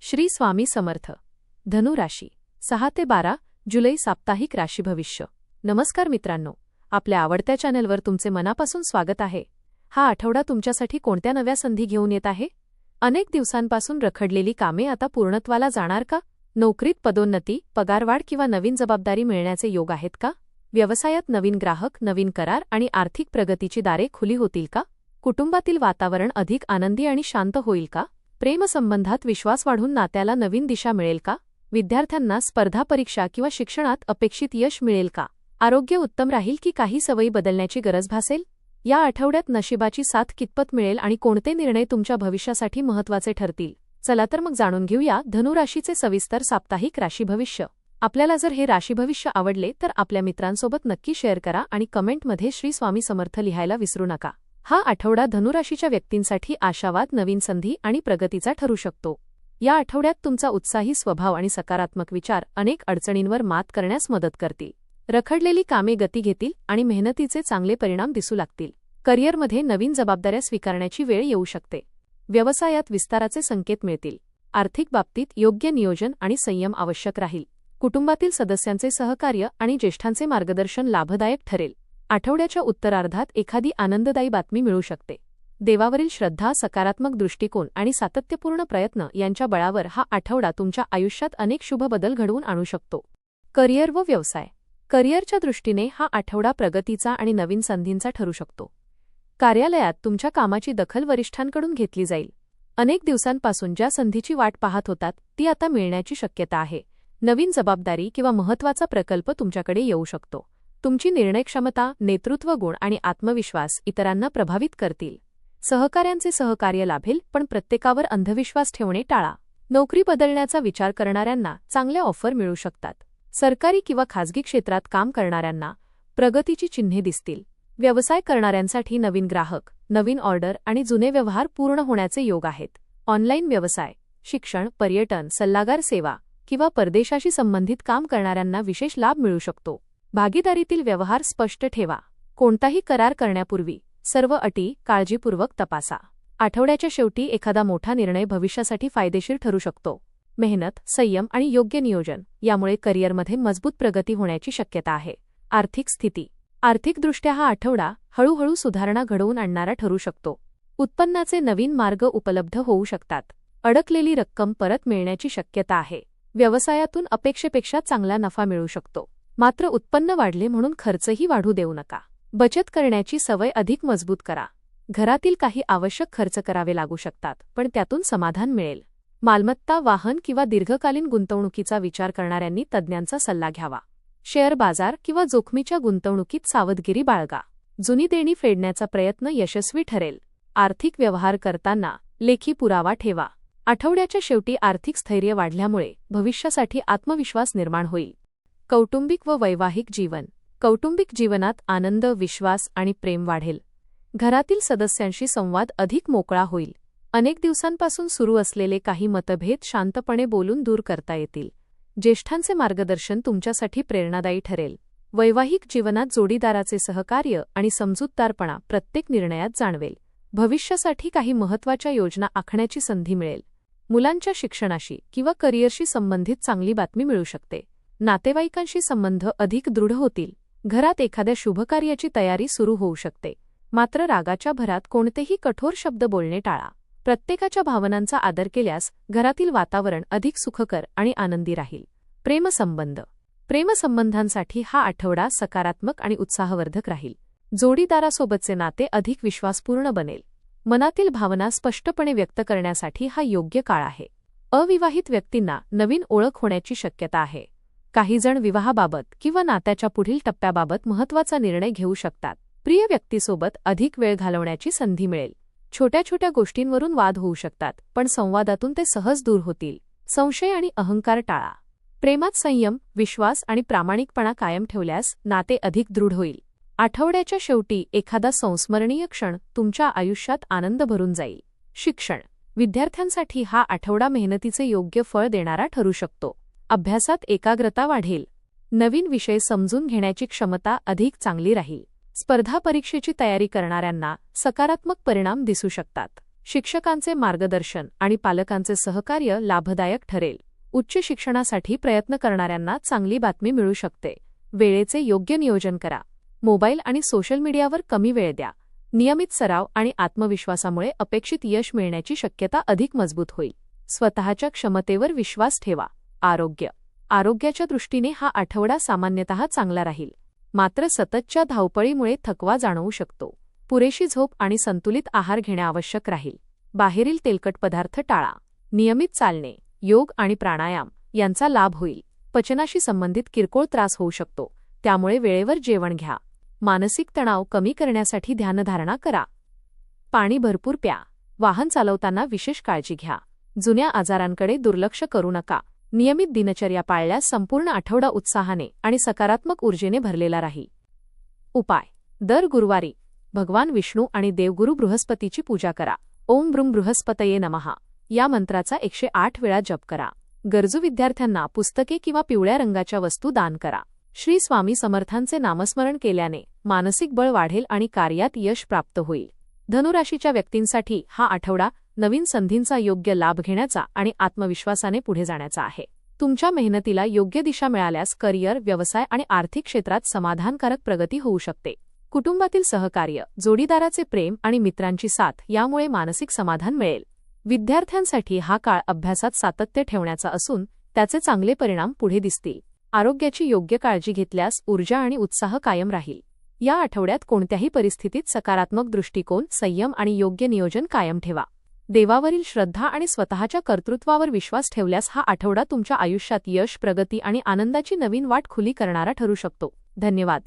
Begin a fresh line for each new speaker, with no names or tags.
श्री स्वामी समर्थ. धनु राशी 6 ते 12 जुलै साप्ताहिक राशी भविष्य. नमस्कार मित्रांनो, आपल्या आवडत्या चॅनलवर तुमचे मनापासून स्वागत आहे. हा आठवडा तुमच्यासाठी कोणत्या नव्या संधी घेऊन येत आहे? अनेक दिवसांपासून रखडलेली कामे आता पूर्णत्वाला जाणार का? नोकरीत पदोन्नती, पगारवाढ किंवा नवीन जबाबदारी मिळण्याचे योग आहेत का? व्यवसायात नवीन ग्राहक, नवीन करार आणि आर्थिक प्रगतीची दारे खुली होतील का? कुटुंबातील वातावरण अधिक आनंदी आणि शांत होईल का? प्रेमसंबंधात विश्वास वाढून नात्याला नवीन दिशा मिळेल का? विद्यार्थ्यांना स्पर्धा परीक्षा किंवा शिक्षणात अपेक्षित यश मिळेल का? आरोग्य उत्तम राहील की काही सवयी बदलण्याची गरज भासेल? या आठवड्यात नशिबाची साथ कितपत मिळेल आणि कोणते निर्णय तुमच्या भविष्यासाठी महत्त्वाचे ठरतील? चला तर मग जाणून घेऊया धनु राशीचे सविस्तर साप्ताहिक राशी भविष्य. आपल्याला जर हे राशी भविष्य आवडले तर आपल्या मित्रांसोबत नक्की शेअर करा आणि कमेंटमध्ये श्री स्वामी समर्थ लिहायला विसरू नका. हा आठवडा धनुराशीच्या व्यक्तींसाठी आशावाद, नवीन संधी आणि प्रगतीचा ठरू शकतो. या आठवड्यात तुमचा उत्साही स्वभाव आणि सकारात्मक विचार अनेक अडचणींवर मात करण्यास मदत करतील. रखडलेली कामे गती घेतील आणि मेहनतीचे चांगले परिणाम दिसू लागतील. करिअरमध्ये नवीन जबाबदाऱ्या स्वीकारण्याची वेळ येऊ शकते. व्यवसायात विस्ताराचे संकेत मिळतील. आर्थिक बाबतीत योग्य नियोजन आणि संयम आवश्यक राहील. कुटुंबातील सदस्यांचे सहकार्य आणि ज्येष्ठांचे मार्गदर्शन लाभदायक ठरेल. आठवड्याच्या उत्तरार्धात एखादी आनंददायी बातमी मिळू शकते. देवावरील श्रद्धा, सकारात्मक दृष्टिकोन आणि सातत्यपूर्ण प्रयत्न यांच्या बळावर हा आठवडा तुमच्या आयुष्यात अनेक शुभ बदल घडवून आणू शकतो. करिअर व व्यवसाय. करिअरच्या दृष्टीने हा आठवडा प्रगतीचा आणि नवीन संधींचा ठरू शकतो. कार्यालयात तुमच्या कामाची दखल वरिष्ठांकडून घेतली जाईल. अनेक दिवसांपासून ज्या संधीची वाट पाहत होतात ती आता मिळण्याची शक्यता आहे. नवीन जबाबदारी किंवा महत्त्वाचा प्रकल्प तुमच्याकडे येऊ शकतो. तुमची निर्णयक्षमता, नेतृत्व गुण आणि आत्मविश्वास इतरांना प्रभावित करतील. सहकाऱ्यांचे सहकार्य लाभेल, पण प्रत्येकावर अंधविश्वास ठेवणे टाळा. नोकरी बदलण्याचा विचार करणाऱ्यांना चांगल्या ऑफर मिळू शकतात. सरकारी किंवा खाजगी क्षेत्रात काम करणाऱ्यांना प्रगतीची चिन्हे दिसतील. व्यवसाय करणाऱ्यांसाठी नवीन ग्राहक, नवीन ऑर्डर आणि जुने व्यवहार पूर्ण होण्याचे योग आहेत. ऑनलाईन व्यवसाय, शिक्षण, पर्यटन, सल्लागार सेवा किंवा परदेशाशी संबंधित काम करणाऱ्यांना विशेष लाभ मिळू शकतो. भागीदारीतील व्यवहार स्पष्ट ठेवा. कोणताही करार करण्यापूर्वी सर्व अटी काळजीपूर्वक तपासा. आठवड्याच्या शेवटी एखादा मोठा निर्णय भविष्यासाठी फायदेशीर ठरू शकतो. मेहनत, संयम आणि योग्य नियोजन यामुळे करिअरमध्ये मजबूत प्रगती होण्याची शक्यता आहे. आर्थिक स्थिती. आर्थिकदृष्ट्या हा आठवडा हळूहळू सुधारणा घडवून आणणारा ठरू शकतो. उत्पन्नाचे नवीन मार्ग उपलब्ध होऊ शकतात. अडकलेली रक्कम परत मिळण्याची शक्यता आहे. व्यवसायातून अपेक्षेपेक्षा चांगला नफा मिळू शकतो. मात्र उत्पन्न वाढले म्हणून खर्चही वाढू देऊ नका. बचत करण्याची सवय अधिक मजबूत करा. घरातील काही आवश्यक खर्च करावे लागू शकतात, पण त्यातून समाधान मिळेल. मालमत्ता, वाहन किंवा दीर्घकालीन गुंतवणुकीचा विचार करणाऱ्यांनी तज्ज्ञांचा सल्ला घ्यावा. शेअर बाजार किंवा जोखमीच्या गुंतवणुकीत सावधगिरी बाळगा. जुनी देणी फेडण्याचा प्रयत्न यशस्वी ठरेल. आर्थिक व्यवहार करताना लेखी पुरावा ठेवा. आठवड्याच्या शेवटी आर्थिक स्थैर्य वाढल्यामुळे भविष्यासाठी आत्मविश्वास निर्माण होईल. कौटुंबिक व वैवाहिक जीवन. कौटुंबिक जीवनात आनंद, विश्वास आणि प्रेम वाढेल. घरातील सदस्यांशी संवाद अधिक मोकळा होईल. अनेक दिवसांपासून सुरू असलेले काही मतभेद शांतपणे बोलून दूर करता येतील. ज्येष्ठांचे मार्गदर्शन तुमच्यासाठी प्रेरणादायी ठरेल. वैवाहिक जीवनात जोडीदाराचे सहकार्य आणि समजूतदारपणा प्रत्येक निर्णयात जाणवेल. भविष्यासाठी काही महत्त्वाच्या योजना आखण्याची संधी मिळेल. मुलांच्या शिक्षणाशी किंवा करिअरशी संबंधित चांगली बातमी मिळू शकते. नातेवाईकांशी संबंध अधिक दृढ होतील. घरात एखाद्या शुभकार्याची तयारी सुरू होऊ शकते. मात्र रागाच्या भरात कोणतेही कठोर शब्द बोलणे टाळा. प्रत्येकाच्या भावनांचा आदर केल्यास घरातील वातावरण अधिक सुखकर आणि आनंदी राहील. प्रेमसंबंध. प्रेमसंबंधांसाठी हा आठवडा सकारात्मक आणि उत्साहवर्धक राहील. जोडीदारासोबतचे नाते अधिक विश्वासपूर्ण बनेल. मनातील भावना स्पष्टपणे व्यक्त करण्यासाठी हा योग्य काळ आहे. अविवाहित व्यक्तींना नवीन ओळख होण्याची शक्यता आहे. काही जण विवाहाबाबत किंवा नात्याच्या पुढील टप्प्याबाबत महत्त्वाचा निर्णय घेऊ शकतात. प्रिय व्यक्तीसोबत अधिक वेळ घालवण्याची संधी मिळेल. छोट्या छोट्या गोष्टींवरून वाद होऊ शकतात, पण संवादातून ते सहज दूर होतील. संशय आणि अहंकार टाळा. प्रेमात संयम, विश्वास आणि प्रामाणिकपणा कायम ठेवल्यास नाते अधिक दृढ होईल. आठवड्याच्या शेवटी एखादा संस्मरणीय क्षण तुमच्या आयुष्यात आनंद भरून जाईल. शिक्षण. विद्यार्थ्यांसाठी हा आठवडा मेहनतीचे योग्य फळ देणारा ठरू शकतो. अभ्यासात एकाग्रता वाढेल. नवीन विषय समजून घेण्याची क्षमता अधिक चांगली राहील. स्पर्धा परीक्षेची तयारी करणाऱ्यांना सकारात्मक परिणाम दिसू शकतात. शिक्षकांचे मार्गदर्शन आणि पालकांचे सहकार्य लाभदायक ठरेल. उच्च शिक्षणासाठी प्रयत्न करणाऱ्यांना चांगली बातमी मिळू शकते. वेळेचे योग्य नियोजन करा. मोबाईल आणि सोशल मीडियावर कमी वेळ द्या. नियमित सराव आणि आत्मविश्वासामुळे अपेक्षित यश मिळण्याची शक्यता अधिक मजबूत होईल. स्वतःच्या क्षमतेवर विश्वास ठेवा. आरोग्याच्या दृष्टीने हा आठवडा सामान्यतः चांगला राहील. मात्र सततच्या धावपळीमुळे थकवा जाणवू शकतो. पुरेशी झोप आणि संतुलित आहार घेणे आवश्यक राहील. बाहेरील तेलकट पदार्थ टाळा. नियमित चालणे, योग आणि प्राणायाम यांचा लाभ होईल. पचनाशी संबंधित किरकोळ त्रास होऊ शकतो, त्यामुळे वेळेवर जेवण घ्या. मानसिक तणाव कमी करण्यासाठी ध्यानधारणा करा. पाणी भरपूर प्या. वाहन चालवताना विशेष काळजी घ्या. जुन्या आजारांकडे दुर्लक्ष करू नका. नियमित दिनचर्या पाळल्यास संपूर्ण आठवडा उत्साहाने आणि सकारात्मक ऊर्जेने भरलेला राहील. उपाय: दर गुरुवारी भगवान विष्णू आणि देवगुरु बृहस्पतीची पूजा करा. ओम ब्रूं बृहस्पतये नमः या मंत्राचा 108 वेळा जप करा. गरजू विद्यार्थ्यांना पुस्तके किंवा पिवळ्या रंगाच्या वस्तू दान करा. श्री स्वामी समर्थांचे नामस्मरण केल्याने मानसिक बळ वाढेल आणि कार्यात यश प्राप्त होईल. धनुराशीच्या व्यक्तींसाठी हा आठवडा नवीन संधींचा योग्य लाभ घेण्याचा आणि आत्मविश्वासाने पुढे जाण्याचा आहे. तुमच्या मेहनतीला योग्य दिशा मिळाल्यास करिअर, व्यवसाय आणि आर्थिक क्षेत्रात समाधानकारक प्रगती होऊ शकते. कुटुंबातील सहकार्य, जोडीदाराचे प्रेम आणि मित्रांची साथ यामुळे मानसिक समाधान मिळेल. विद्यार्थ्यांसाठी हा काळ अभ्यासात सातत्य ठेवण्याचा असून त्याचे चांगले परिणाम पुढे दिसतील. आरोग्याची योग्य काळजी घेतल्यास ऊर्जा आणि उत्साह कायम राहील. या आठवड्यात कोणत्याही परिस्थितीत सकारात्मक दृष्टिकोन, संयम आणि योग्य नियोजन कायम ठेवा. देवावरील श्रद्धा आणि स्वतःच्या कर्तृत्वावर विश्वास ठेवल्यास हा आठवडा तुमच्या आयुष्यात यश, प्रगती आणि आनंदाची नवीन वाट खुली करणारा ठरू शकतो. धन्यवाद.